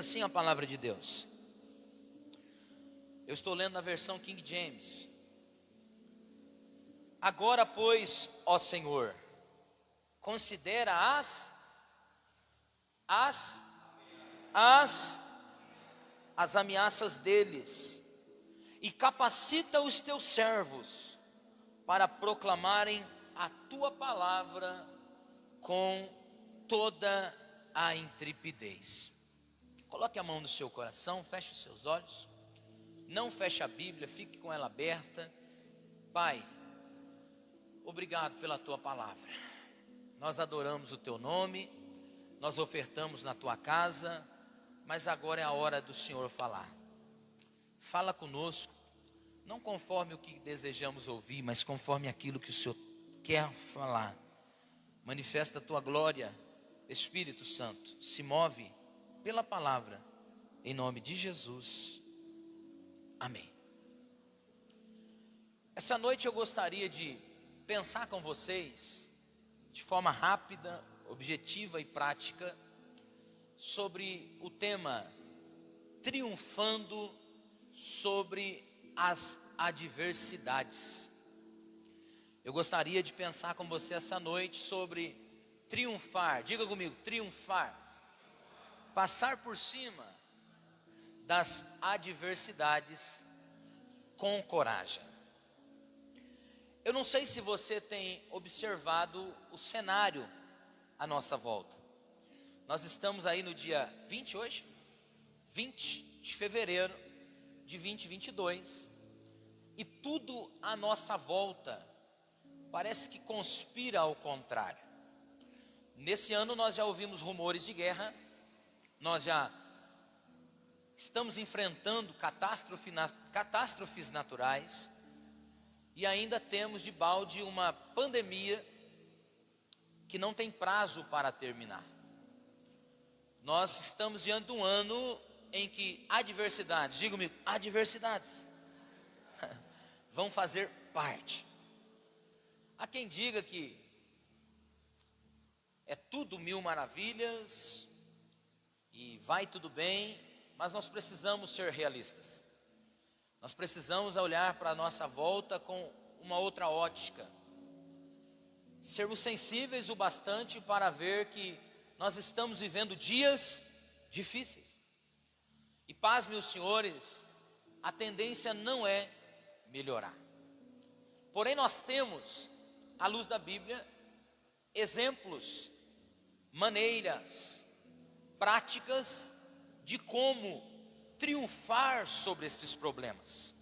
Assim a palavra de Deus. Eu estou lendo na versão King James. Agora, pois, ó Senhor, considera as ameaças deles e capacita os teus servos para proclamarem a tua palavra com toda a intrepidez. Coloque a mão no seu coração, feche os seus olhos, não feche a Bíblia, fique com ela aberta. Pai, obrigado pela tua palavra. Nós adoramos o teu nome, nós ofertamos na tua casa, mas agora é a hora do Senhor falar. Fala conosco, não conforme o que desejamos ouvir, mas conforme aquilo que o Senhor quer falar. Manifesta a tua glória, Espírito Santo, se move pela palavra, em nome de Jesus, amém. Essa noite eu gostaria de pensar com vocês, de forma rápida, objetiva e prática, sobre o tema triunfando sobre as adversidades. Eu gostaria de pensar com você essa noite sobre triunfar, diga comigo, triunfar. Passar por cima das adversidades com coragem. Eu não sei se você tem observado o cenário à nossa volta. Nós estamos aí no dia 20 hoje, 20 de fevereiro de 2022, e tudo à nossa volta parece que conspira ao contrário. Nesse ano nós já ouvimos rumores de guerra, nós já estamos enfrentando catástrofes naturais e ainda temos de balde uma pandemia que não tem prazo para terminar. Nós estamos diante de um ano em que adversidades, diga comigo, adversidades vão fazer parte. Há quem diga que é tudo mil maravilhas e vai tudo bem, mas nós precisamos ser realistas. Nós precisamos olhar para a nossa volta com uma outra ótica. Sermos sensíveis o bastante para ver que nós estamos vivendo dias difíceis. E pasme os senhores, a tendência não é melhorar. Porém nós temos, à luz da Bíblia, exemplos, maneiras, práticas de como triunfar sobre estes problemas.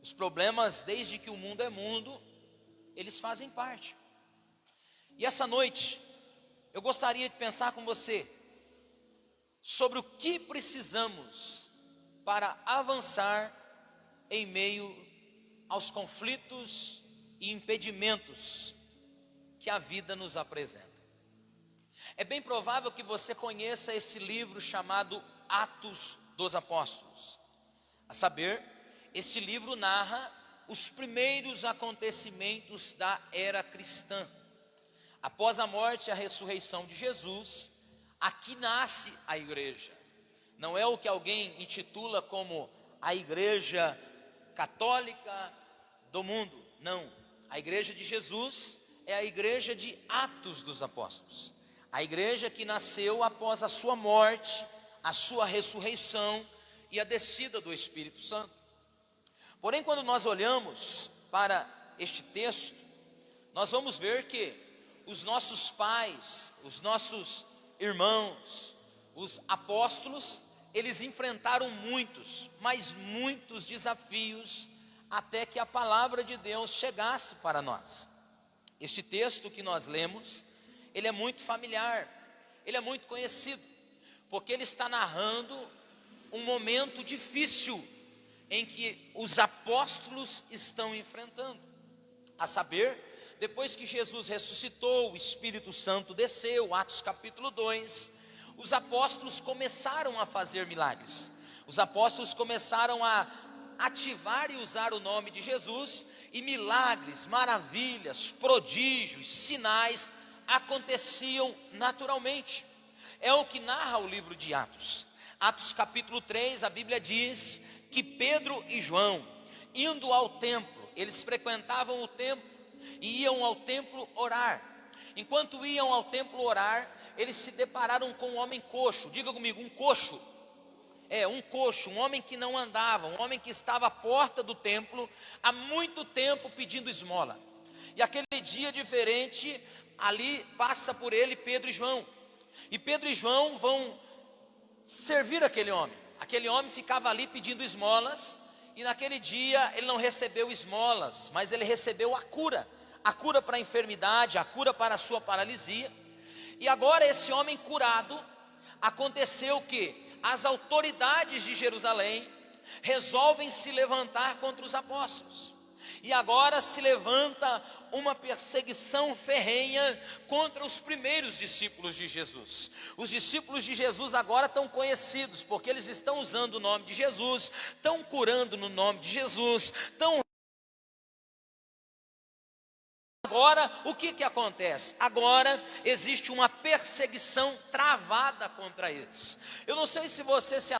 Os problemas, desde que o mundo é mundo, eles fazem parte. E essa noite, eu gostaria de pensar com você sobre o que precisamos para avançar em meio aos conflitos e impedimentos que a vida nos apresenta. É bem provável que você conheça esse livro chamado Atos dos Apóstolos. A saber, este livro narra os primeiros acontecimentos da era cristã. Após a morte e a ressurreição de Jesus, aqui nasce a igreja. Não é o que alguém intitula como a igreja católica do mundo. Não, a igreja de Jesus é a igreja de Atos dos Apóstolos. A igreja que nasceu após a sua morte, a sua ressurreição e a descida do Espírito Santo. Porém, quando nós olhamos para este texto, nós vamos ver que os nossos pais, os nossos irmãos, os apóstolos, eles enfrentaram muitos, mas muitos desafios até que a palavra de Deus chegasse para nós. Este texto que nós lemos, ele é muito familiar, ele é muito conhecido, porque ele está narrando um momento difícil em que os apóstolos estão enfrentando. A saber, depois que Jesus ressuscitou, o Espírito Santo desceu, Atos capítulo 2, os apóstolos começaram a fazer milagres. Os apóstolos começaram a ativar e usar o nome de Jesus, e milagres, maravilhas, prodígios, sinais aconteciam naturalmente. É o que narra o livro de Atos. Atos capítulo 3, a Bíblia diz que Pedro e João, indo ao templo, eles frequentavam o templo e iam ao templo orar. Enquanto iam ao templo orar, eles se depararam com um homem coxo. Diga comigo, um coxo. Um coxo, um homem que não andava, um homem que estava à porta do templo há muito tempo pedindo esmola. E aquele dia diferente, ali passa por ele Pedro e João. E Pedro e João vão servir aquele homem. Aquele homem ficava ali pedindo esmolas, e naquele dia ele não recebeu esmolas, mas ele recebeu a cura para a enfermidade, a cura para a sua paralisia. E agora esse homem curado, aconteceu que as autoridades de Jerusalém resolvem se levantar contra os apóstolos. E agora se levanta uma perseguição ferrenha contra os primeiros discípulos de Jesus. Os discípulos de Jesus agora estão conhecidos, porque eles estão usando o nome de Jesus, estão curando no nome de Jesus, estão... Agora, o que acontece? Agora existe uma perseguição travada contra eles. Eu não sei se você se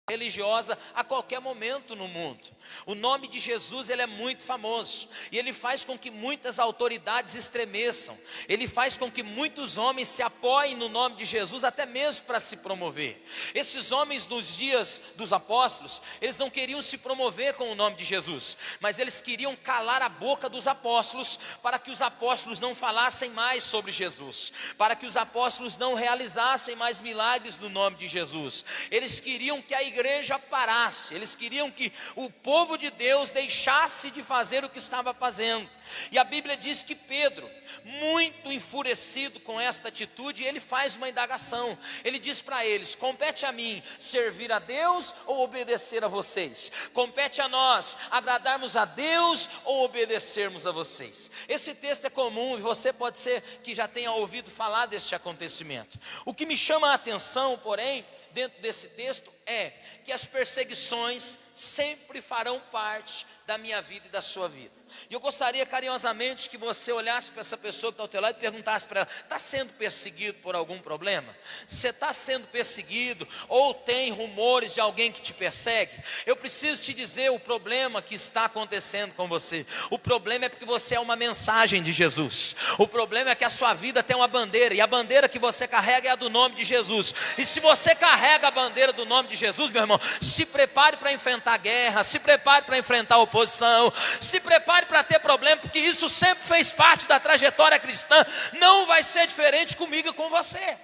religiosa a qualquer momento no mundo. O nome de Jesus, ele é muito famoso, e ele faz com que muitas autoridades estremeçam. Ele faz com que muitos homens se apoiem no nome de Jesus, até mesmo para se promover. Esses homens nos dias dos apóstolos, eles não queriam se promover com o nome de Jesus, mas eles queriam calar a boca dos apóstolos, para que os apóstolos não falassem mais sobre Jesus, para que os apóstolos não realizassem mais milagres no nome de Jesus. Eles queriam que a igreja parasse, eles queriam que o povo de Deus deixasse de fazer o que estava fazendo. E a Bíblia diz que Pedro, muito enfurecido com esta atitude, ele faz uma indagação. Ele diz para eles: compete a mim servir a Deus ou obedecer a vocês? Compete a nós agradarmos a Deus ou obedecermos a vocês? Esse texto é comum e você pode ser que já tenha ouvido falar deste acontecimento. O que me chama a atenção, porém, dentro desse texto é que as perseguições sempre farão parte da minha vida e da sua vida. E eu gostaria carinhosamente que você olhasse para essa pessoa que está ao teu lado e perguntasse para ela: está sendo perseguido por algum problema? Você está sendo perseguido ou tem rumores de alguém que te persegue? Eu preciso te dizer o problema que está acontecendo com você. O problema é porque você é uma mensagem de Jesus. O problema é que a sua vida tem uma bandeira, e a bandeira que você carrega é a do nome de Jesus. E se você carrega a bandeira do nome de Jesus, meu irmão, se prepare para enfrentar guerra, se prepare para enfrentar oposição, se prepare para ter problema, porque isso sempre fez parte da trajetória cristã. Não vai ser diferente comigo e com você.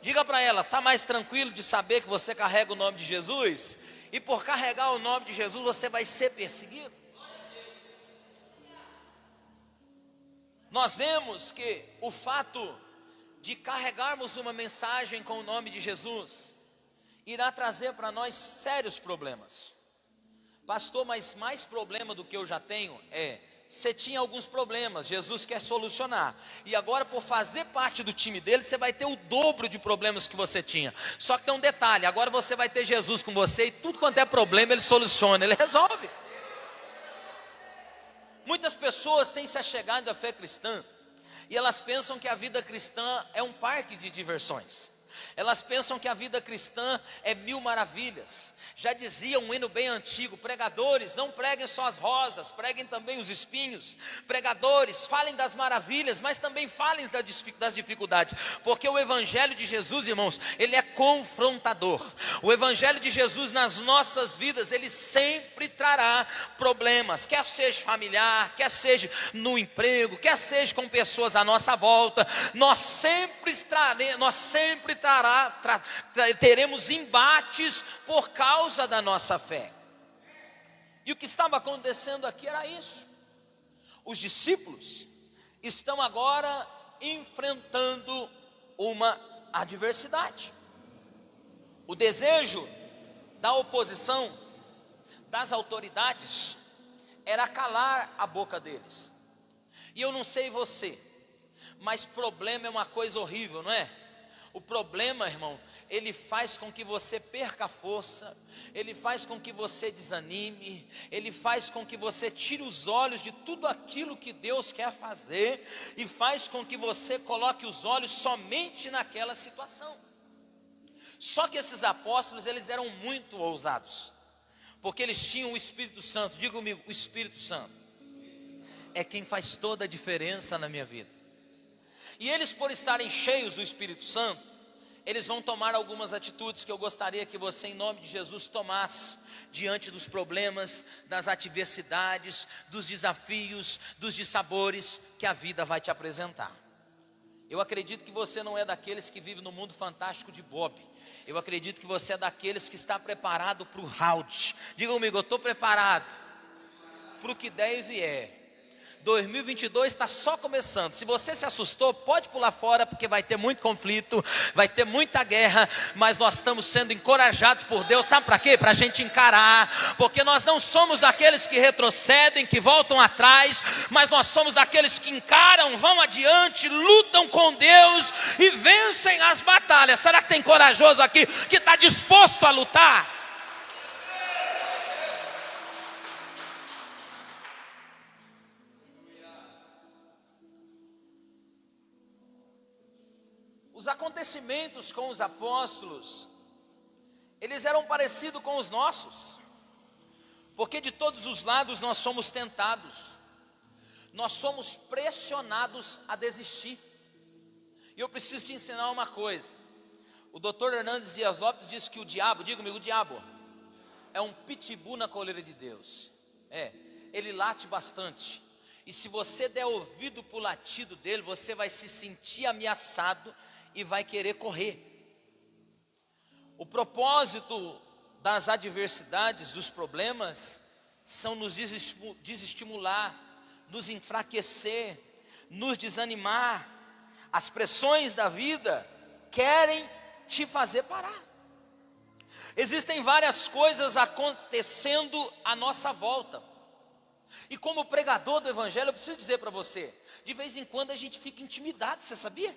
Diga para ela: está mais tranquilo de saber que você carrega o nome de Jesus? E por carregar o nome de Jesus você vai ser perseguido? Nós vemos que o fato de carregarmos uma mensagem com o nome de Jesus irá trazer para nós sérios problemas. Pastor, mas mais problema do que eu já tenho você tinha alguns problemas, Jesus quer solucionar, e agora por fazer parte do time dele, você vai ter o dobro de problemas que você tinha. Só que tem um detalhe: agora você vai ter Jesus com você, e tudo quanto é problema ele soluciona, ele resolve. Muitas pessoas têm se achegado à fé cristã, e elas pensam que a vida cristã é um parque de diversões. Elas pensam que a vida cristã é mil maravilhas. Já dizia um hino bem antigo: pregadores, não preguem só as rosas, preguem também os espinhos. Pregadores, falem das maravilhas, mas também falem das dificuldades, porque o evangelho de Jesus, irmãos, ele é confrontador. O evangelho de Jesus nas nossas vidas, ele sempre trará problemas, quer seja familiar, quer seja no emprego, quer seja com pessoas à nossa volta. Nós sempre teremos embates por causa da nossa fé. E o que estava acontecendo aqui era isso. Os discípulos estão agora enfrentando uma adversidade. O desejo da oposição, das autoridades, era calar a boca deles. E eu não sei você, mas problema é uma coisa horrível, não é? O problema, irmão, ele faz com que você perca a força, ele faz com que você desanime, ele faz com que você tire os olhos de tudo aquilo que Deus quer fazer, e faz com que você coloque os olhos somente naquela situação. Só que esses apóstolos, eles eram muito ousados, porque eles tinham o Espírito Santo. Diga comigo, o Espírito Santo é quem faz toda a diferença na minha vida. E eles, por estarem cheios do Espírito Santo, eles vão tomar algumas atitudes que eu gostaria que você, em nome de Jesus, tomasse diante dos problemas, das adversidades, dos desafios, dos dissabores que a vida vai te apresentar. Eu acredito que você não é daqueles que vivem no mundo fantástico de Bob. Eu acredito que você é daqueles que está preparado para o round. Diga comigo, eu estou preparado para o que der e vier. 2022 está só começando. Se você se assustou, pode pular fora, porque vai ter muito conflito, vai ter muita guerra, mas nós estamos sendo encorajados por Deus. Sabe para quê? Para a gente encarar, porque nós não somos daqueles que retrocedem, que voltam atrás, mas nós somos daqueles que encaram, vão adiante, lutam com Deus e vencem as batalhas. Será que tem corajoso aqui que está disposto a lutar? Os acontecimentos com os apóstolos, eles eram parecidos com os nossos, porque de todos os lados nós somos tentados, nós somos pressionados a desistir. E eu preciso te ensinar uma coisa. O Dr. Hernandes Dias Lopes diz que o diabo, diga comigo, o diabo é um pitbull na coleira de Deus. Ele late bastante, e se você der ouvido para o latido dele, você vai se sentir ameaçado e vai querer correr. O propósito das adversidades, dos problemas, são nos desestimular, nos enfraquecer, nos desanimar. As pressões da vida querem te fazer parar. Existem várias coisas acontecendo à nossa volta, e como pregador do Evangelho, eu preciso dizer para você, de vez em quando a gente fica intimidado, você sabia?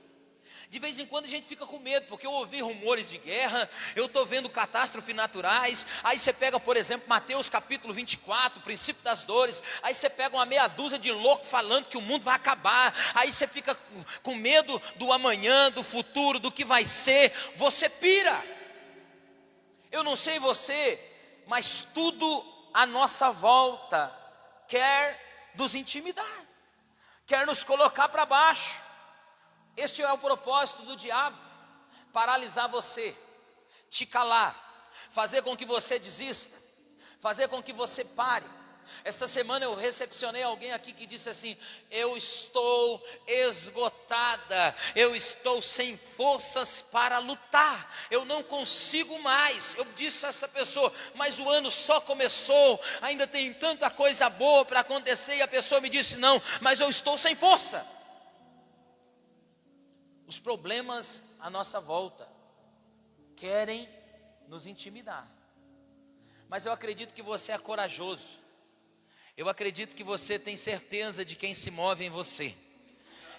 De vez em quando a gente fica com medo, porque eu ouvi rumores de guerra, eu estou vendo catástrofes naturais. Aí você pega, por exemplo, Mateus capítulo 24, o princípio das dores. Aí você pega uma meia dúzia de loucos falando que o mundo vai acabar. Aí você fica com medo do amanhã, do futuro, do que vai ser. Você pira. Eu não sei você, mas tudo à nossa volta quer nos intimidar, quer nos colocar para baixo. Este é o propósito do diabo: paralisar você, te calar, fazer com que você desista, fazer com que você pare. Esta semana eu recepcionei alguém aqui que disse assim: eu estou esgotada, eu estou sem forças para lutar, eu não consigo mais. Eu disse a essa pessoa: mas o ano só começou, ainda tem tanta coisa boa para acontecer. E a pessoa me disse: não, mas eu estou sem força. Os problemas à nossa volta querem nos intimidar, mas eu acredito que você é corajoso. Eu acredito que você tem certeza de quem se move em você.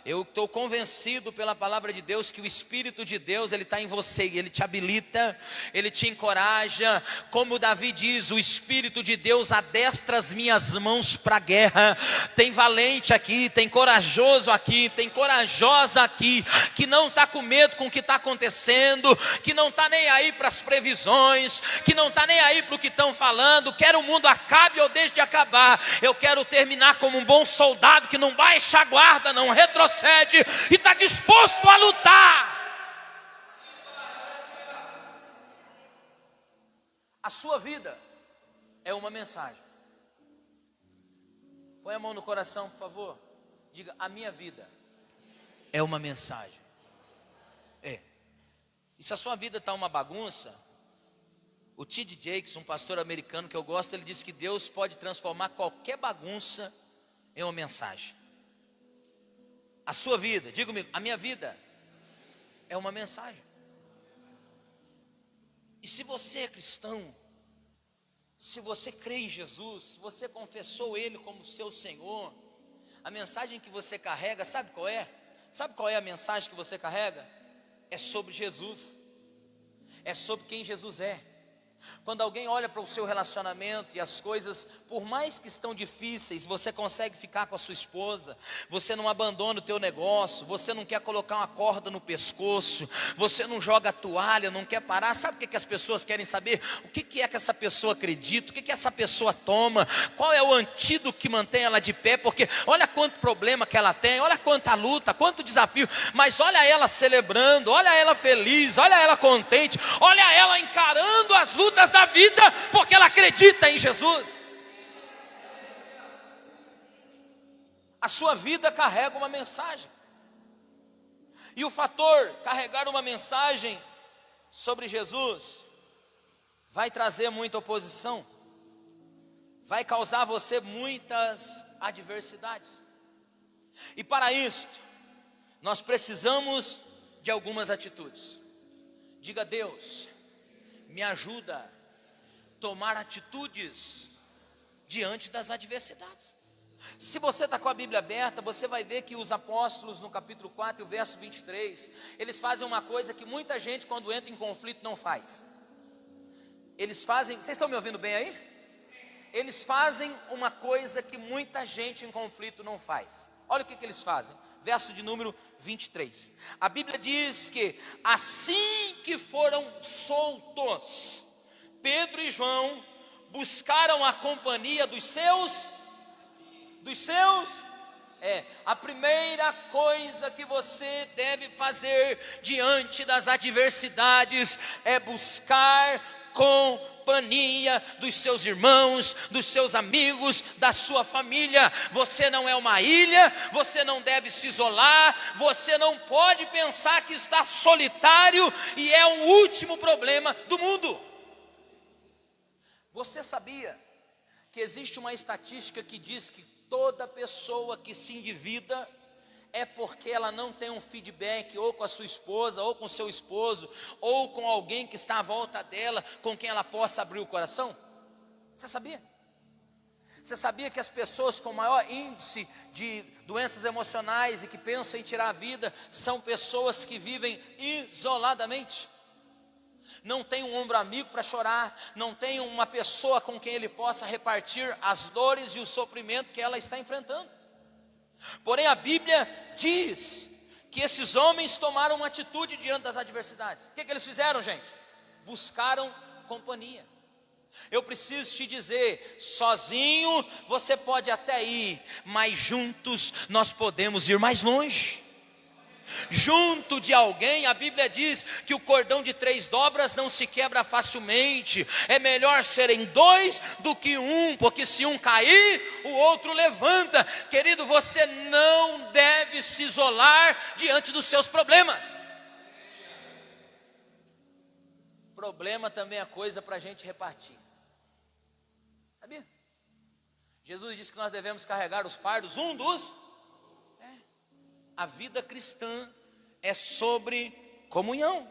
Eu estou convencido pela palavra de Deus que o Espírito de Deus, Ele está em você, Ele te habilita, Ele te encoraja. Como Davi diz: o Espírito de Deus adestra as minhas mãos para a guerra. Tem valente aqui, tem corajoso aqui, tem corajosa aqui, que não está com medo com o que está acontecendo, que não está nem aí para as previsões, que não está nem aí para o que estão falando. Quer o mundo acabe ou deixe de acabar, eu quero terminar como um bom soldado que não baixa a guarda, não retrocede e está disposto a lutar. A sua vida é uma mensagem. Põe a mão no coração, por favor. Diga: a minha vida é uma mensagem. E se a sua vida está uma bagunça, o T.D. Jakes, um pastor americano que eu gosto, ele diz que Deus pode transformar qualquer bagunça em uma mensagem. A sua vida, diga comigo, a minha vida é uma mensagem. E se você é cristão, se você crê em Jesus, se você confessou Ele como seu Senhor, a mensagem que você carrega, sabe qual é? Sabe qual é a mensagem que você carrega? é sobre Jesus, é sobre quem Jesus é. Quando alguém olha para o seu relacionamento e as coisas, por mais que estão difíceis, você consegue ficar com a sua esposa, você não abandona o teu negócio, você não quer colocar uma corda no pescoço, você não joga a toalha, não quer parar. Sabe o que as pessoas querem saber? O que é que essa pessoa acredita, o que essa pessoa toma, qual é o antídoto que mantém ela de pé, porque olha quanto problema que ela tem, olha quanta luta, quanto desafio, mas olha ela celebrando, olha ela feliz, olha ela contente, olha ela encarando as lutas da vida, porque ela acredita em Jesus. A sua vida carrega uma mensagem, e o fator carregar uma mensagem sobre Jesus vai trazer muita oposição, vai causar a você muitas adversidades, e para isso nós precisamos de algumas atitudes. Diga: Deus, me ajuda a tomar atitudes diante das adversidades. Se você está com a Bíblia aberta, você vai ver que os apóstolos no capítulo 4 e o verso 23, eles fazem uma coisa que muita gente quando entra em conflito não faz. Eles fazem, vocês estão me ouvindo bem aí? Eles fazem uma coisa que muita gente em conflito não faz. Olha o que eles fazem. Verso de número 23. A Bíblia diz que assim que foram soltos, Pedro e João buscaram a companhia dos seus. A primeira coisa que você deve fazer diante das adversidades é buscar companhia dos seus irmãos, dos seus amigos, da sua família. Você não é uma ilha, você não deve se isolar, você não pode pensar que está solitário e é o último problema do mundo. Você sabia que existe uma estatística que diz que toda pessoa que se endivida é porque ela não tem um feedback ou com a sua esposa, ou com o seu esposo, ou com alguém que está à volta dela, com quem ela possa abrir o coração? Você sabia? Você sabia que as pessoas com maior índice de doenças emocionais e que pensam em tirar a vida são pessoas que vivem isoladamente? Não tem um ombro amigo para chorar, não tem uma pessoa com quem ele possa repartir as dores e o sofrimento que ela está enfrentando. Porém a Bíblia diz que esses homens tomaram uma atitude diante das adversidades. O que eles fizeram, gente? Buscaram companhia. Eu preciso te dizer, sozinho você pode até ir, mas juntos nós podemos ir mais longe. Junto de alguém, a Bíblia diz que o cordão de 3 dobras não se quebra facilmente. É melhor serem 2 do que 1, porque se um cair, o outro levanta. Querido, você não deve se isolar diante dos seus problemas. Problema também é coisa para a gente repartir. Sabia? Jesus disse que nós devemos carregar os fardos um dos. A vida cristã é sobre comunhão.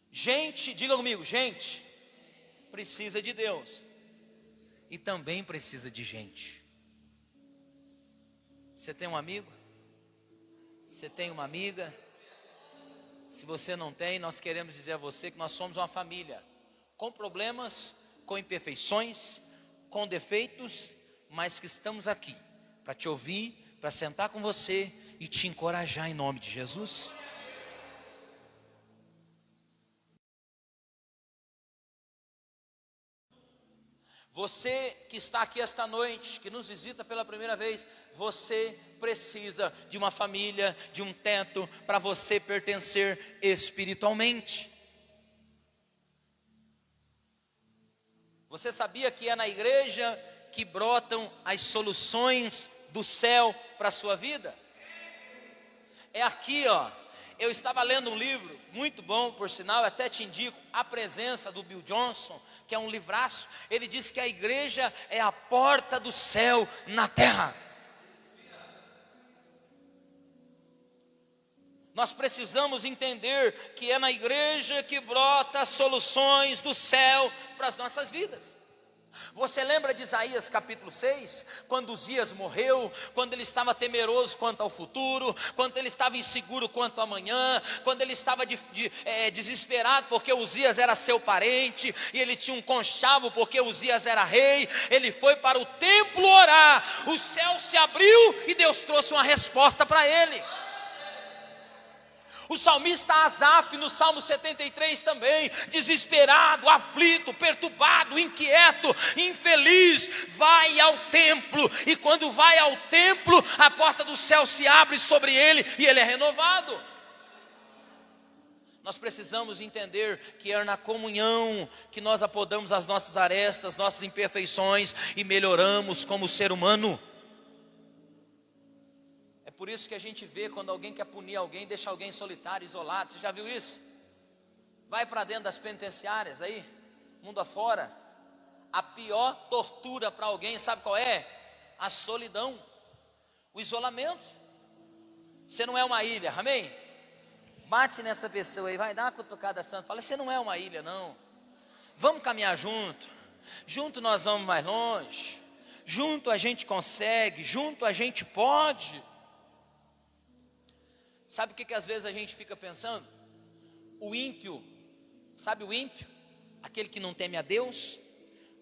Gente, diga comigo, gente precisa de Deus e também precisa de gente. Você tem um amigo? Você tem uma amiga? Se você não tem, nós queremos dizer a você que nós somos uma família, com problemas, com imperfeições, com defeitos, mas que estamos aqui para te ouvir, para sentar com você e te encorajar em nome de Jesus. Você que está aqui esta noite, que nos visita pela primeira vez, você precisa de uma família, de um teto para você pertencer espiritualmente. Você sabia que é na igreja que brotam as soluções do céu para a sua vida? É aqui, ó. Eu estava lendo um livro muito bom, por sinal, eu até te indico, A Presença, do Bill Johnson, que é um livraço. Ele diz que a igreja é a porta do céu na terra. Nós precisamos entender que é na igreja que brota as soluções do céu para as nossas vidas. Você lembra de Isaías capítulo 6? Quando Uzias morreu, quando ele estava temeroso quanto ao futuro, quando ele estava inseguro quanto ao amanhã, quando ele estava desesperado porque Uzias era seu parente, e ele tinha um conchavo porque Uzias era rei. Ele foi para o templo orar, o céu se abriu e Deus trouxe uma resposta para ele. O salmista Asaf, no Salmo 73 também, desesperado, aflito, perturbado, inquieto, infeliz, vai ao templo, e quando vai ao templo, a porta do céu se abre sobre ele, e ele é renovado. Nós precisamos entender que é na comunhão que nós apodamos as nossas arestas, nossas imperfeições, e melhoramos como ser humano. Por isso que a gente vê quando alguém quer punir alguém, deixa alguém solitário, isolado. Você já viu isso? Vai para dentro das penitenciárias aí, mundo afora. A pior tortura para alguém, sabe qual é? A solidão, o isolamento. Você não é uma ilha, amém? Bate nessa pessoa aí, vai dar uma cutucada santa. Fala, você não é uma ilha não. Vamos caminhar junto. Junto nós vamos mais longe. Junto a gente consegue, junto a gente pode. Sabe o que às vezes a gente fica pensando? O ímpio, sabe o ímpio? Aquele que não teme a Deus.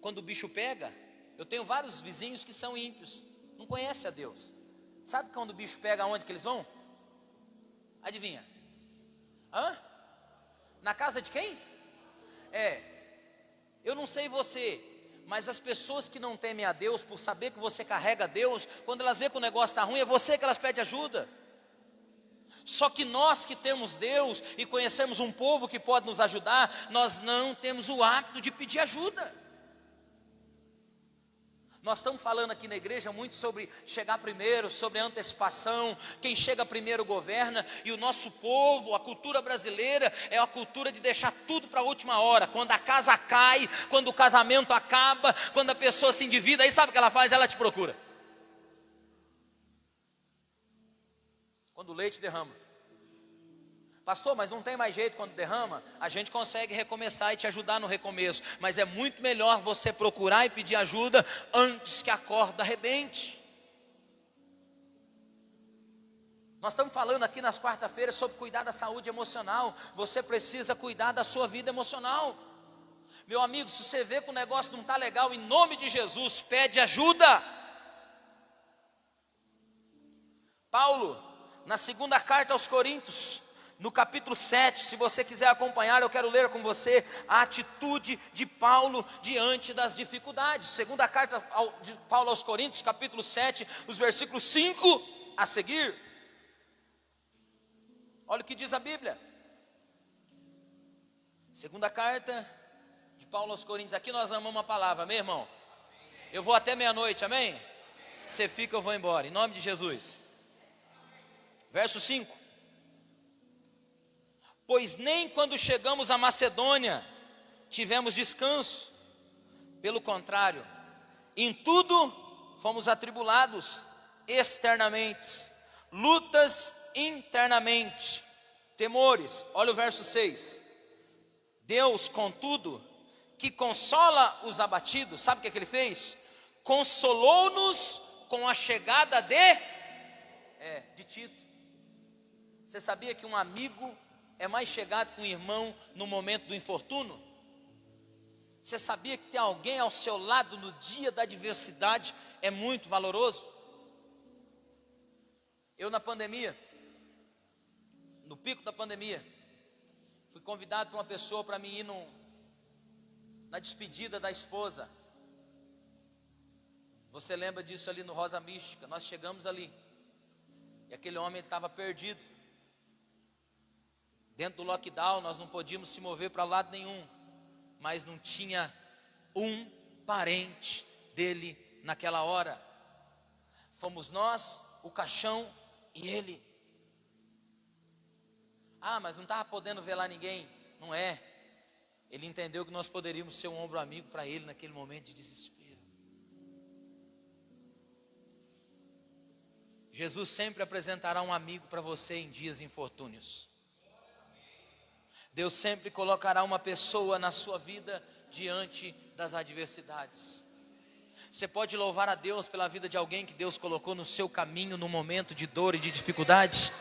Quando o bicho pega, eu tenho vários vizinhos que são ímpios, não conhecem a Deus. Sabe quando o bicho pega, aonde que eles vão? Adivinha? Na casa de quem? Eu não sei você, mas as pessoas que não temem a Deus, por saber que você carrega a Deus, quando elas veem que o negócio está ruim, é você que elas pedem ajuda. Só que nós que temos Deus e conhecemos um povo que pode nos ajudar, nós não temos o hábito de pedir ajuda. Nós estamos falando aqui na igreja muito sobre chegar primeiro, sobre antecipação, quem chega primeiro governa, e o nosso povo, a cultura brasileira é a cultura de deixar tudo para a última hora, quando a casa cai, quando o casamento acaba, quando a pessoa se endivida, aí sabe o que ela faz? Ela te procura. Quando o leite derrama. Pastor, mas não tem mais jeito quando derrama? A gente consegue recomeçar e te ajudar no recomeço, mas é muito melhor você procurar e pedir ajuda antes que a corda arrebente. Nós estamos falando aqui nas quarta-feiras sobre cuidar da saúde emocional. Você precisa cuidar da sua vida emocional. Meu amigo, se você vê que o negócio não está legal, em nome de Jesus, pede ajuda. Paulo, na segunda carta aos Coríntios, no capítulo 7, se você quiser acompanhar, eu quero ler com você a atitude de Paulo diante das dificuldades. Segunda carta de Paulo aos Coríntios, capítulo 7, os versículos 5 a seguir. Olha o que diz a Bíblia. Segunda carta de Paulo aos Coríntios. Aqui nós amamos a palavra, amém, irmão? Eu vou até meia-noite, amém? Você fica, eu vou embora, em nome de Jesus. Verso 5. Pois nem quando chegamos à Macedônia tivemos descanso, pelo contrário, em tudo fomos atribulados externamente, lutas internamente, temores. Olha o verso 6. Deus, contudo, que consola os abatidos, sabe o que ele fez? Consolou-nos com a chegada de Tito. Você sabia que um amigo é mais chegado que um irmão no momento do infortúnio? Você sabia que ter alguém ao seu lado no dia da adversidade é muito valoroso? Eu na pandemia, no pico da pandemia, fui convidado por uma pessoa para mim ir na despedida da esposa. Você lembra disso ali no Rosa Mística? Nós chegamos ali, e aquele homem estava perdido. Dentro do lockdown, nós não podíamos se mover para lado nenhum, mas não tinha um parente dele naquela hora. Fomos nós, o caixão e ele. Mas não estava podendo ver lá ninguém. Não é. Ele entendeu que nós poderíamos ser um ombro amigo para ele naquele momento de desespero. Jesus sempre apresentará um amigo para você em dias infortúnios. Deus sempre colocará uma pessoa na sua vida diante das adversidades. Você pode louvar a Deus pela vida de alguém que Deus colocou no seu caminho no momento de dor e de dificuldade.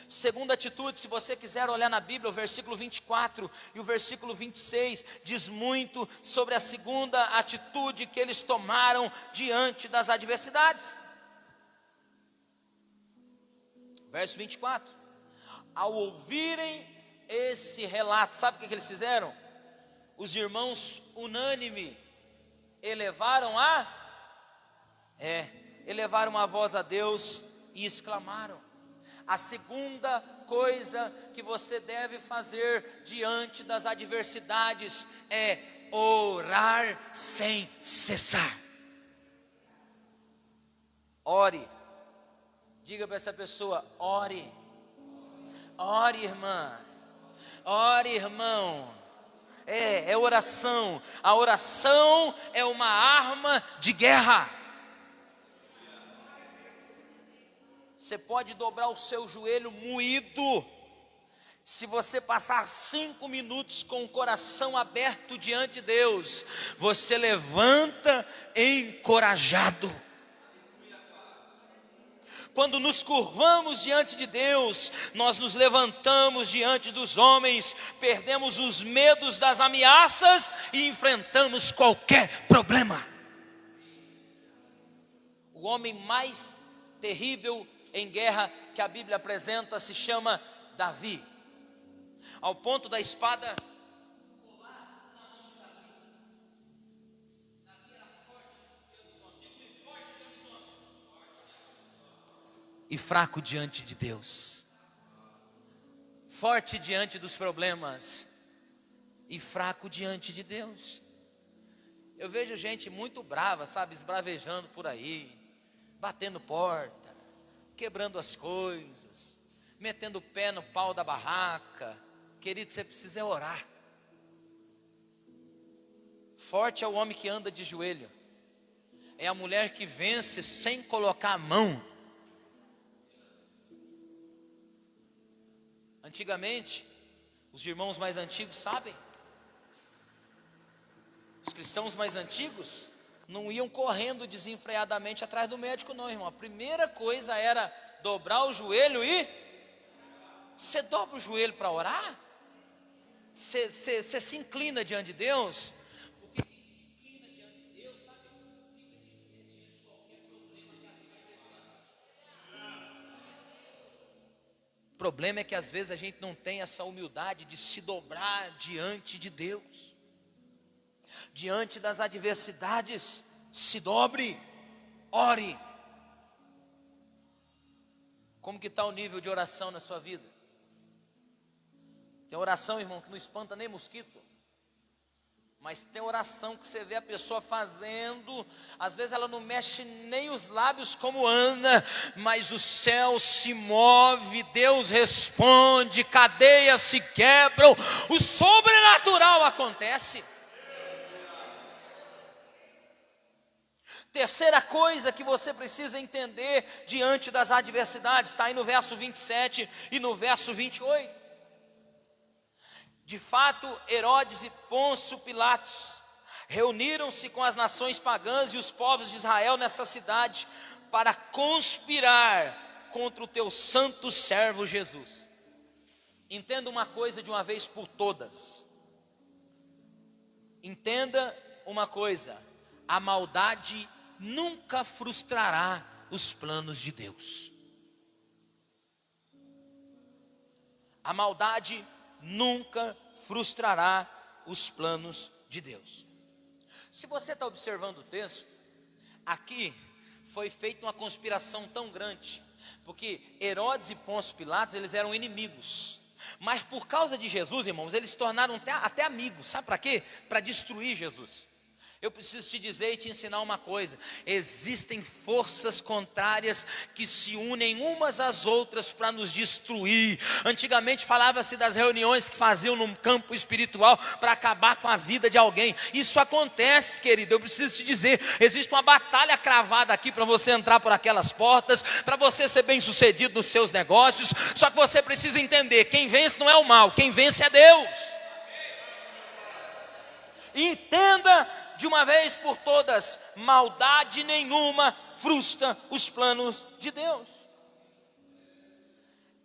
Segunda atitude, se você quiser olhar na Bíblia, o versículo 24 e o versículo 26 diz muito sobre a segunda atitude que eles tomaram diante das adversidades. Verso 24: ao ouvirem esse relato, sabe o que eles fizeram? Os irmãos unânime elevaram a voz a Deus e exclamaram. A segunda coisa que você deve fazer diante das adversidades é orar sem cessar. Ore. Diga para essa pessoa: ore. Ore, irmã. Ore, irmão. É oração. A oração é uma arma de guerra. Você pode dobrar o seu joelho moído. Se você passar 5 minutos com o coração aberto diante de Deus, você levanta encorajado. Quando nos curvamos diante de Deus, nós nos levantamos diante dos homens, perdemos os medos das ameaças e enfrentamos qualquer problema. O homem mais terrível em guerra que a Bíblia apresenta se chama Davi, ao ponto da espada colar na mão de Davi. Davi era forte diante dos homens, e fraco diante de Deus. Forte diante dos problemas e fraco diante de Deus. Eu vejo gente muito brava, sabe, esbravejando por aí, batendo porta, quebrando as coisas, metendo o pé no pau da barraca. Querido, você precisa orar. Forte é o homem que anda de joelho, é a mulher que vence sem colocar a mão. Antigamente, os irmãos mais antigos sabem, os cristãos mais antigos não iam correndo desenfreadamente atrás do médico não, irmão. A primeira coisa era dobrar o joelho e... Você dobra o joelho para orar? Você se inclina diante de Deus? Porque quem se inclina diante de Deus, sabe, fica de pé diante de qualquer problema que a vida apresenta. O problema é que às vezes a gente não tem essa humildade de se dobrar diante de Deus. Diante das adversidades, se dobre, ore. Como que está o nível de oração na sua vida? Tem oração, irmão, que não espanta nem mosquito. Mas tem oração que você vê a pessoa fazendo, às vezes ela não mexe nem os lábios como Ana, mas o céu se move, Deus responde, cadeias se quebram, o sobrenatural acontece. Terceira coisa que você precisa entender diante das adversidades, está aí no verso 27 e no verso 28. De fato, Herodes e Pôncio Pilatos reuniram-se com as nações pagãs e os povos de Israel nessa cidade para conspirar contra o teu santo servo Jesus. Entenda uma coisa de uma vez por todas. Entenda uma coisa: a maldade nunca frustrará os planos de Deus. A maldade nunca frustrará os planos de Deus. Se você está observando o texto, aqui foi feita uma conspiração tão grande, porque Herodes e Pôncio Pilatos, eles eram inimigos, mas por causa de Jesus, irmãos, eles se tornaram até amigos. Sabe para quê? Para destruir Jesus. Eu preciso te dizer e te ensinar uma coisa: existem forças contrárias que se unem umas às outras para nos destruir. Antigamente falava-se das reuniões que faziam num campo espiritual para acabar com a vida de alguém. Isso acontece, querido. Eu preciso te dizer, existe uma batalha cravada aqui para você entrar por aquelas portas, para você ser bem sucedido nos seus negócios. Só que você precisa entender, quem vence não é o mal, quem vence é Deus. Entenda de uma vez por todas: maldade nenhuma frustra os planos de Deus.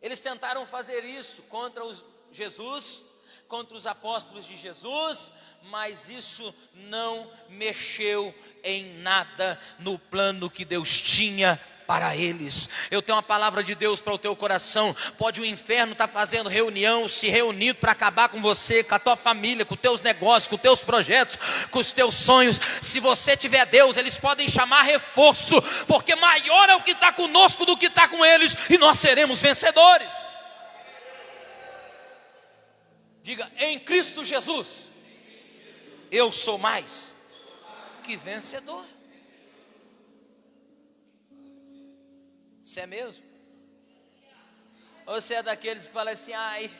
Eles tentaram fazer isso contra Jesus, contra os apóstolos de Jesus, mas isso não mexeu em nada no plano que Deus tinha para eles. Eu tenho uma palavra de Deus para o teu coração. Pode o inferno estar fazendo reunião, se reunido para acabar com você, com a tua família, com os teus negócios, com os teus projetos, com os teus sonhos. Se você tiver Deus, eles podem chamar reforço, porque maior é o que está conosco do que está com eles, e nós seremos vencedores. Diga: em Cristo Jesus, eu sou mais que vencedor. Você é mesmo? Ou você é daqueles que falam assim: ai,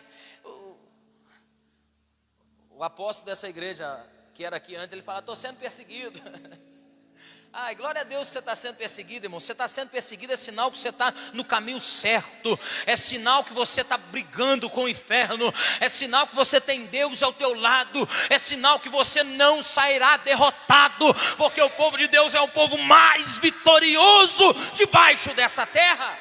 o apóstolo dessa igreja que era aqui antes, ele fala: estou sendo perseguido. Ai, glória a Deus que você está sendo perseguido, irmão. Você está sendo perseguido, é sinal que você está no caminho certo. É sinal que você está brigando com o inferno. É sinal que você tem Deus ao teu lado. É sinal que você não sairá derrotado, porque o povo de Deus é o povo mais vitorioso debaixo dessa terra.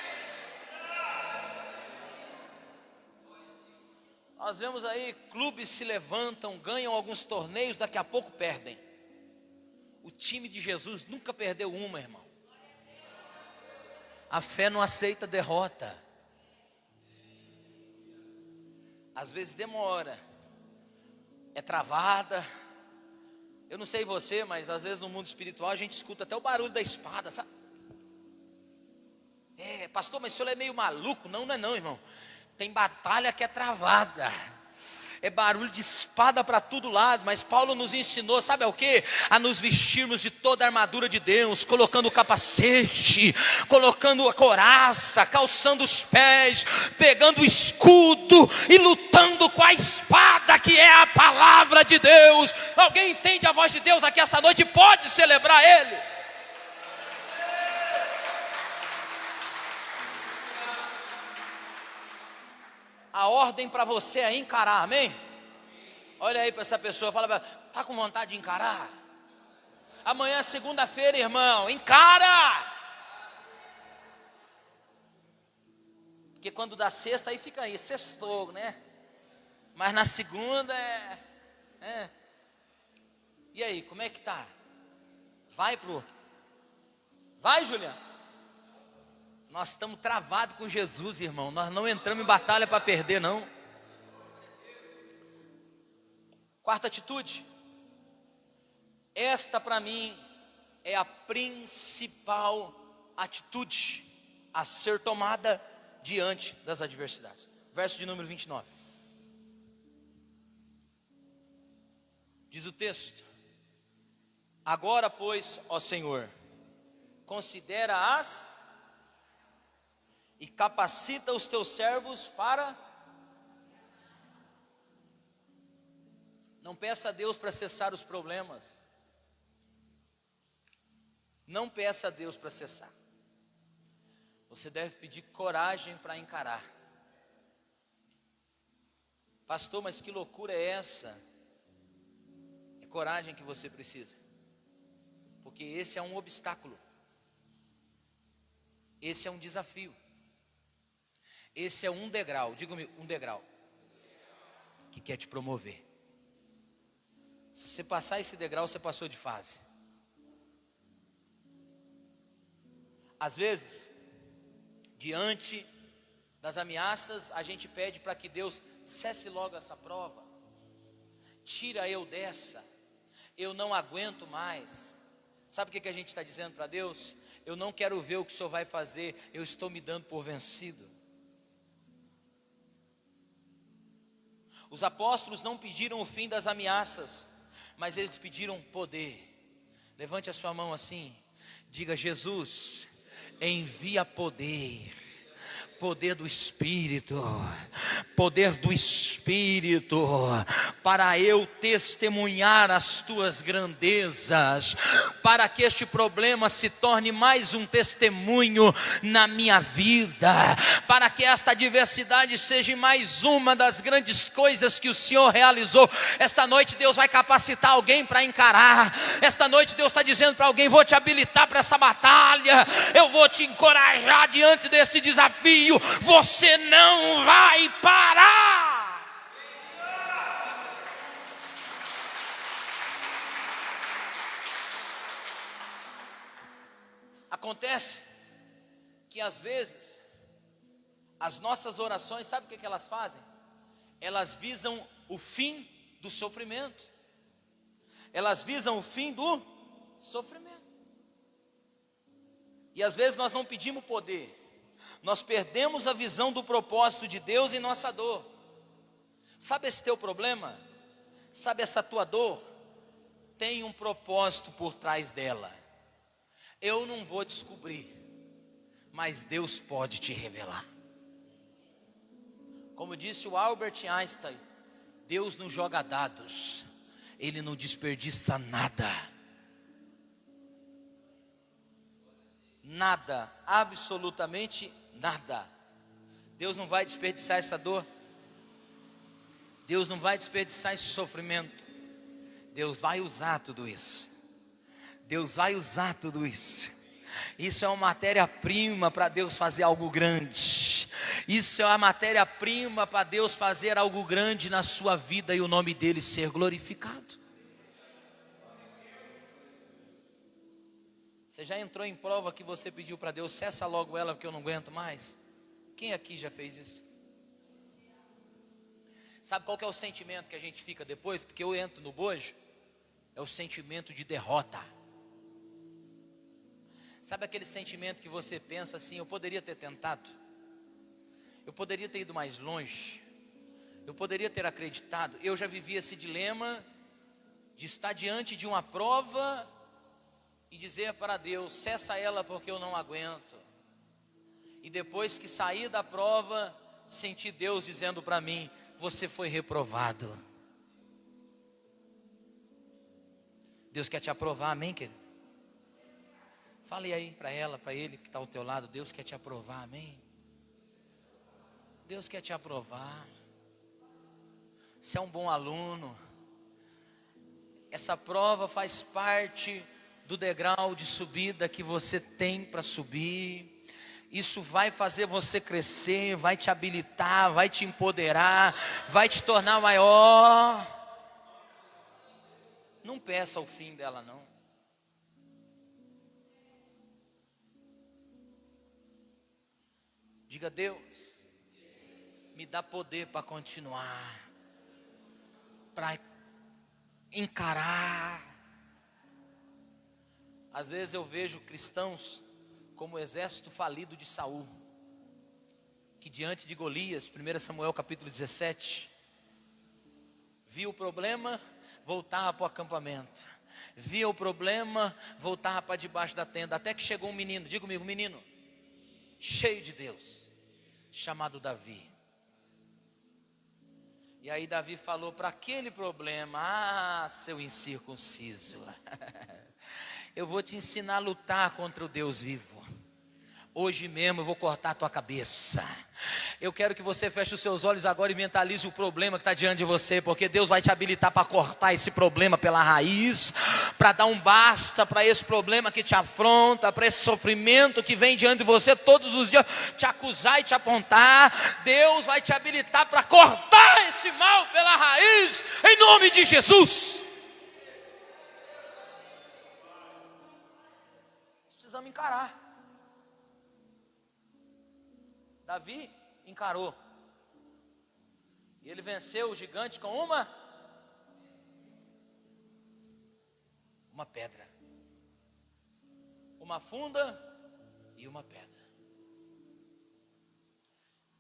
Nós vemos aí, clubes se levantam, ganham alguns torneios, daqui a pouco perdem. O time de Jesus nunca perdeu uma, irmão. A fé não aceita derrota. Às vezes demora, é travada. Eu não sei você, mas às vezes no mundo espiritual a gente escuta até o barulho da espada, sabe? Pastor, mas o senhor é meio maluco. Não, não é não, irmão. Tem batalha que é travada. É barulho de espada para todo lado, mas Paulo nos ensinou, sabe o que? A nos vestirmos de toda a armadura de Deus, colocando o capacete, colocando a couraça, calçando os pés, pegando o escudo e lutando com a espada que é a palavra de Deus. Alguém entende a voz de Deus aqui essa noite? Pode celebrar Ele. A ordem para você é encarar, amém? Olha aí para essa pessoa, fala: está com vontade de encarar? Amanhã é segunda-feira, irmão, encara! Porque quando dá sexta, aí fica aí, sextou, né? Mas na segunda E aí, como é que tá? Vai, Juliano. Nós estamos travados com Jesus, irmão. Nós não entramos em batalha para perder, não. Quarta atitude. Esta para mim é a principal atitude a ser tomada diante das adversidades. Verso de número 29. Diz o texto: agora, pois, ó Senhor, considera e capacita os teus servos para... Não peça a Deus para cessar os problemas. Não peça a Deus para cessar. Você deve pedir coragem para encarar. Pastor, mas que loucura é essa? É coragem que você precisa. Porque esse é um obstáculo. Esse é um desafio. Esse é um degrau, diga-me, um degrau que quer te promover. Se você passar esse degrau, você passou de fase. Às vezes, diante das ameaças, a gente pede para que Deus cesse logo essa prova. Tira eu dessa, eu não aguento mais. Sabe o que a gente está dizendo para Deus? Eu não quero ver o que o Senhor vai fazer, eu estou me dando por vencido. Os apóstolos não pediram o fim das ameaças, mas eles pediram poder. Levante a sua mão assim, diga: Jesus, envia poder. Poder do Espírito, poder do Espírito, para eu testemunhar as tuas grandezas, para que este problema se torne mais um testemunho na minha vida, para que esta adversidade seja mais uma das grandes coisas que o Senhor realizou. Esta noite Deus vai capacitar alguém para encarar. Esta noite Deus está dizendo para alguém: vou te habilitar para essa batalha, eu vou te encorajar diante desse desafio. Você não vai parar. Acontece que às vezes as nossas orações, sabe o que elas fazem? Elas visam o fim do sofrimento. Elas visam o fim do sofrimento. E às vezes nós não pedimos poder, nós perdemos a visão do propósito de Deus em nossa dor. Sabe esse teu problema? Sabe essa tua dor? Tem um propósito por trás dela. Eu não vou descobrir, mas Deus pode te revelar. Como disse o Albert Einstein, Deus não joga dados, Ele não desperdiça nada. Nada, absolutamente nada. Deus não vai desperdiçar essa dor. Deus não vai desperdiçar esse sofrimento. Deus vai usar tudo isso. Deus vai usar tudo isso. Isso é uma matéria-prima para Deus fazer algo grande. Isso é uma matéria-prima para Deus fazer algo grande na sua vida e o nome dele ser glorificado. Você já entrou em prova que você pediu para Deus: cessa logo ela porque eu não aguento mais? Quem aqui já fez isso? Sabe qual que é o sentimento que a gente fica depois? Porque eu entro no bojo. É o sentimento de derrota. Sabe aquele sentimento que você pensa assim: eu poderia ter tentado, eu poderia ter ido mais longe, eu poderia ter acreditado. Eu já vivi esse dilema de estar diante de uma prova e dizer para Deus: cessa ela porque eu não aguento. E depois que saí da prova, senti Deus dizendo para mim: você foi reprovado. Deus quer te aprovar, amém, querido? Fale aí para ela, para ele que está ao teu lado: Deus quer te aprovar, amém? Deus quer te aprovar. Você é um bom aluno. Essa prova faz parte do degrau de subida que você tem para subir. Isso vai fazer você crescer, vai te habilitar, vai te empoderar, vai te tornar maior. Não peça o fim dela, não. Diga: Deus, me dá poder para continuar, para encarar. Às vezes eu vejo cristãos como o exército falido de Saul, que diante de Golias, 1 Samuel capítulo 17, via o problema, voltava para o acampamento, via o problema, voltava para debaixo da tenda, até que chegou um menino, diga comigo, um menino, cheio de Deus, chamado Davi. E aí Davi falou para aquele problema: ah, seu incircunciso, eu vou te ensinar a lutar contra o Deus vivo. Hoje mesmo eu vou cortar a tua cabeça. Eu quero que você feche os seus olhos agora e mentalize o problema que está diante de você, porque Deus vai te habilitar para cortar esse problema pela raiz, para dar um basta para esse problema que te afronta, para esse sofrimento que vem diante de você todos os dias, te acusar e te apontar. Deus vai te habilitar para cortar esse mal pela raiz, em nome de Jesus. Nós precisamos encarar. Davi encarou, e ele venceu o gigante com uma pedra, uma funda e uma pedra.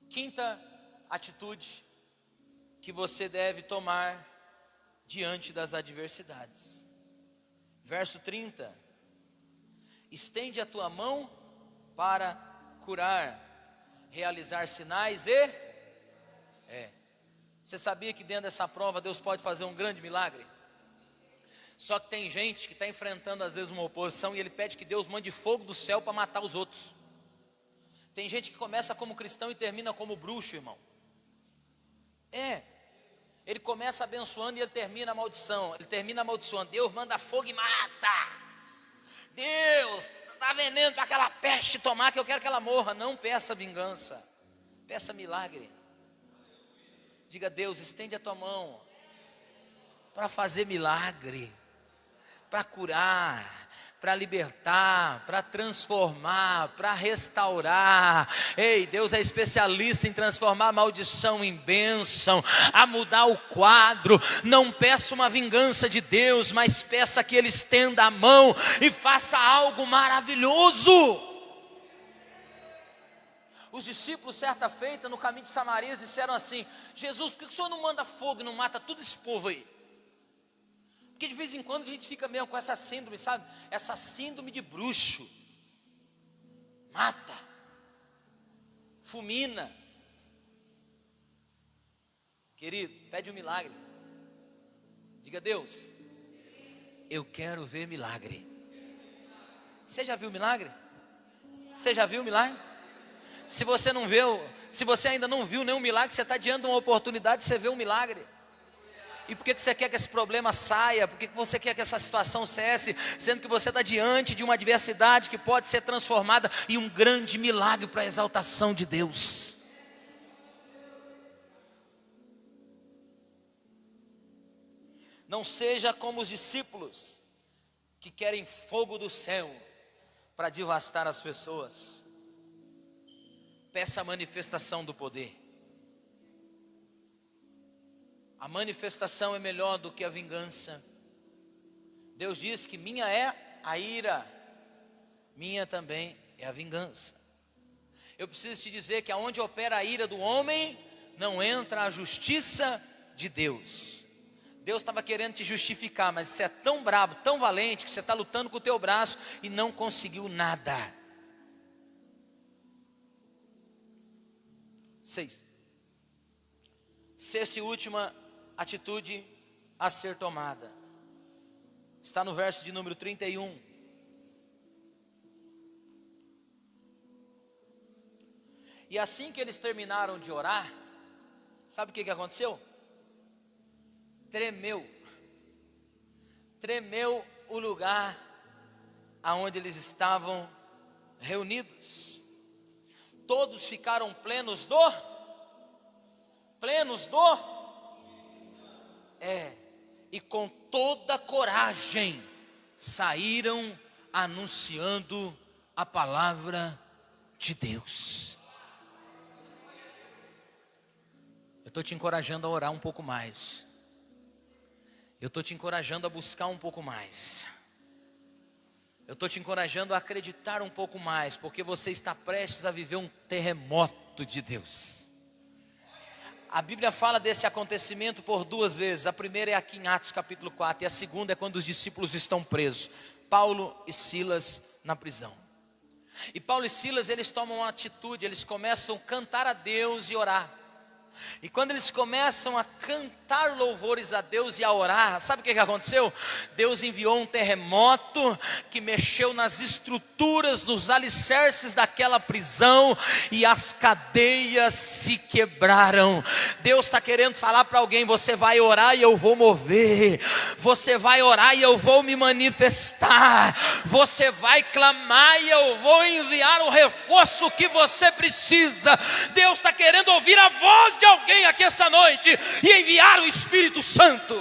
Quinta atitude que você deve tomar diante das adversidades. Verso 30: estende a tua mão para curar, realizar sinais e... Você sabia que dentro dessa prova Deus pode fazer um grande milagre? Só que tem gente que está enfrentando às vezes uma oposição e ele pede que Deus mande fogo do céu para matar os outros. Tem gente que começa como cristão e termina como bruxo, irmão. Ele começa abençoando e ele termina a maldição. Ele termina amaldiçoando. Deus manda fogo e mata. Deus dá veneno para aquela peste tomar, que eu quero que ela morra. Não peça vingança, peça milagre. Diga: Deus, estende a tua mão para fazer milagre, para curar, para libertar, para transformar, para restaurar. Ei, Deus é especialista em transformar a maldição em bênção, a mudar o quadro. Não peça uma vingança de Deus, mas peça que Ele estenda a mão e faça algo maravilhoso. Os discípulos, certa feita, no caminho de Samaria, disseram assim: Jesus, por que o Senhor não manda fogo e não mata todo esse povo aí? Porque de vez em quando a gente fica mesmo com essa síndrome, sabe? Essa síndrome de bruxo. Mata, fulmina. Querido, pede um milagre. Diga: Deus, eu quero ver milagre. Você já viu milagre? Você já viu milagre? Se você não viu, se você ainda não viu nenhum milagre, você está diante de uma oportunidade de você ver um milagre. E por que você quer que esse problema saia? Por que você quer que essa situação cesse? Sendo que você está diante de uma adversidade que pode ser transformada em um grande milagre para a exaltação de Deus. Não seja como os discípulos que querem fogo do céu para devastar as pessoas. Peça a manifestação do poder. A manifestação é melhor do que a vingança. Deus diz que minha é a ira, minha também é a vingança. Eu preciso te dizer que aonde opera a ira do homem, não entra a justiça de Deus. Deus estava querendo te justificar, mas você é tão brabo, tão valente, que você está lutando com o teu braço e não conseguiu nada. 6. Sexta e última atitude a ser tomada. Está no verso de número 31. E assim que eles terminaram de orar, sabe o que aconteceu? Tremeu o lugar aonde eles estavam reunidos. Todos ficaram plenos do e com toda coragem saíram anunciando a palavra de Deus. Eu estou te encorajando a orar um pouco mais. Eu estou te encorajando a buscar um pouco mais. Eu estou te encorajando a acreditar um pouco mais, porque você está prestes a viver um terremoto de Deus. A Bíblia fala desse acontecimento por duas vezes. A primeira é aqui em Atos capítulo 4, e a segunda é quando os discípulos estão presos. Paulo e Silas na prisão. E Paulo e Silas, eles tomam uma atitude, eles começam a cantar a Deus e orar. E quando eles começam a cantar louvores a Deus e a orar, sabe o que aconteceu? Deus enviou um terremoto que mexeu nas estruturas, nos alicerces daquela prisão, e as cadeias se quebraram. Deus está querendo falar para alguém: você vai orar e eu vou mover. Você vai orar e eu vou me manifestar. Você vai clamar e eu vou enviar o reforço que você precisa. Deus está querendo ouvir a voz de alguém aqui essa noite e enviar o Espírito Santo.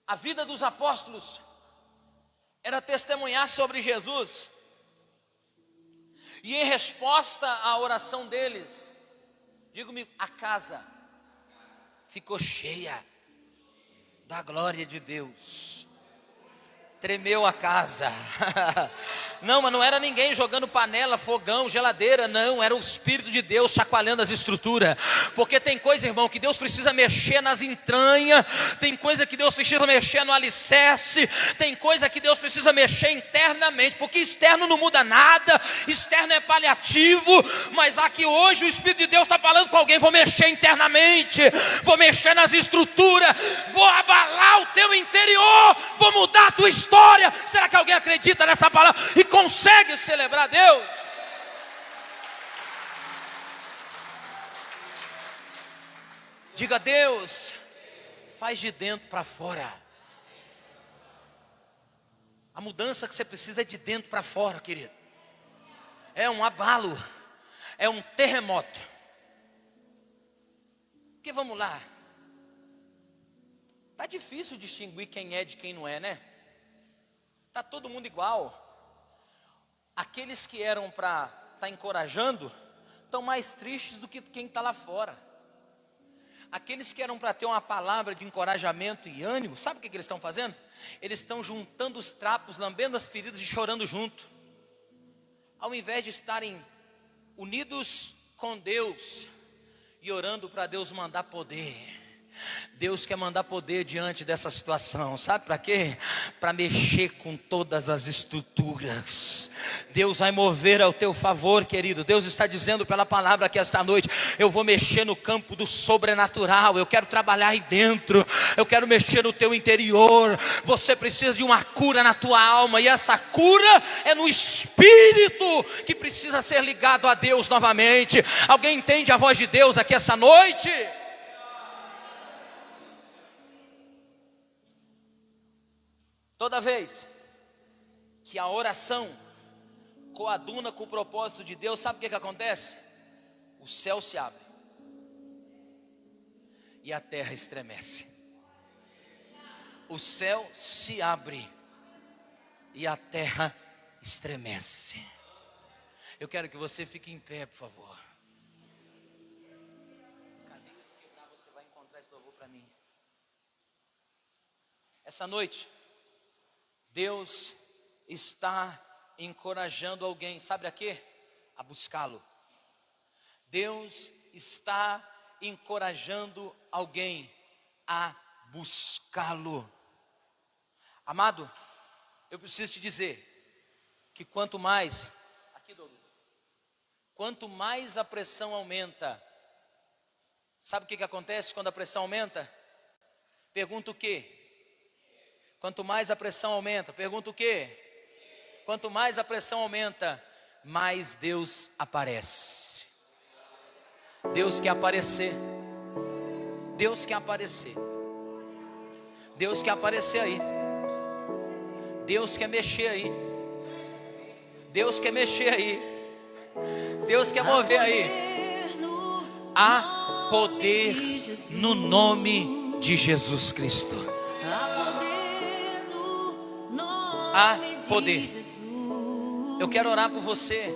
A vida dos apóstolos era testemunhar sobre Jesus. E em resposta à oração deles, diga-me, a casa ficou cheia da glória de Deus. tremeu a casa. Não, mas não era ninguém jogando panela, fogão, geladeira, não, era o Espírito de Deus chacoalhando as estruturas. Porque tem coisa, irmão, que Deus precisa mexer nas entranhas, tem coisa que Deus precisa mexer no alicerce, tem coisa que Deus precisa mexer internamente, porque externo não muda nada, externo é paliativo, mas aqui hoje o Espírito de Deus está falando com alguém: vou mexer internamente, vou mexer nas estruturas, vou abalar o teu interior, vou mudar a tua história. Será que alguém acredita nessa palavra e consegue celebrar Deus? Diga: Deus, faz de dentro para fora. A mudança que você precisa é de dentro para fora, querido. É um abalo, é um terremoto. Porque vamos lá, tá difícil distinguir quem é de quem não é, né? Tá todo mundo igual. Aqueles que eram para estar encorajando estão mais tristes do que quem está lá fora. Aqueles que eram para ter uma palavra de encorajamento e ânimo, sabe o que eles estão fazendo? Eles estão juntando os trapos, lambendo as feridas e chorando junto. Ao invés de estarem unidos com Deus e orando para Deus mandar poder. Deus quer mandar poder diante dessa situação, sabe para quê? Para mexer com todas as estruturas. Deus vai mover ao teu favor, querido. Deus está dizendo pela palavra aqui esta noite: eu vou mexer no campo do sobrenatural, eu quero trabalhar aí dentro, eu quero mexer no teu interior. Você precisa de uma cura na tua alma, e essa cura é no espírito, que precisa ser ligado a Deus novamente. Alguém entende a voz de Deus aqui essa noite? Toda vez que a oração coaduna com o propósito de Deus, sabe o que acontece? O céu se abre e a terra estremece. O céu se abre e a terra estremece. Eu quero que você fique em pé, por favor. Cadeiras quebrar, você vai encontrar esse louvor para mim. Essa noite Deus está encorajando alguém, sabe a quê? A buscá-lo. Deus está encorajando alguém a buscá-lo. Amado, eu preciso te dizer que quanto mais, aqui Douglas, quanto mais a pressão aumenta, sabe o que acontece quando a pressão aumenta? Pergunta o quê? Quanto mais a pressão aumenta, pergunta o quê? Quanto mais a pressão aumenta, mais Deus aparece. Deus quer aparecer. Deus quer aparecer. Deus quer aparecer aí. Deus quer mexer aí. Deus quer mexer aí. Deus quer mover aí. Há poder no nome de Jesus Cristo. Há poder. Eu quero orar por você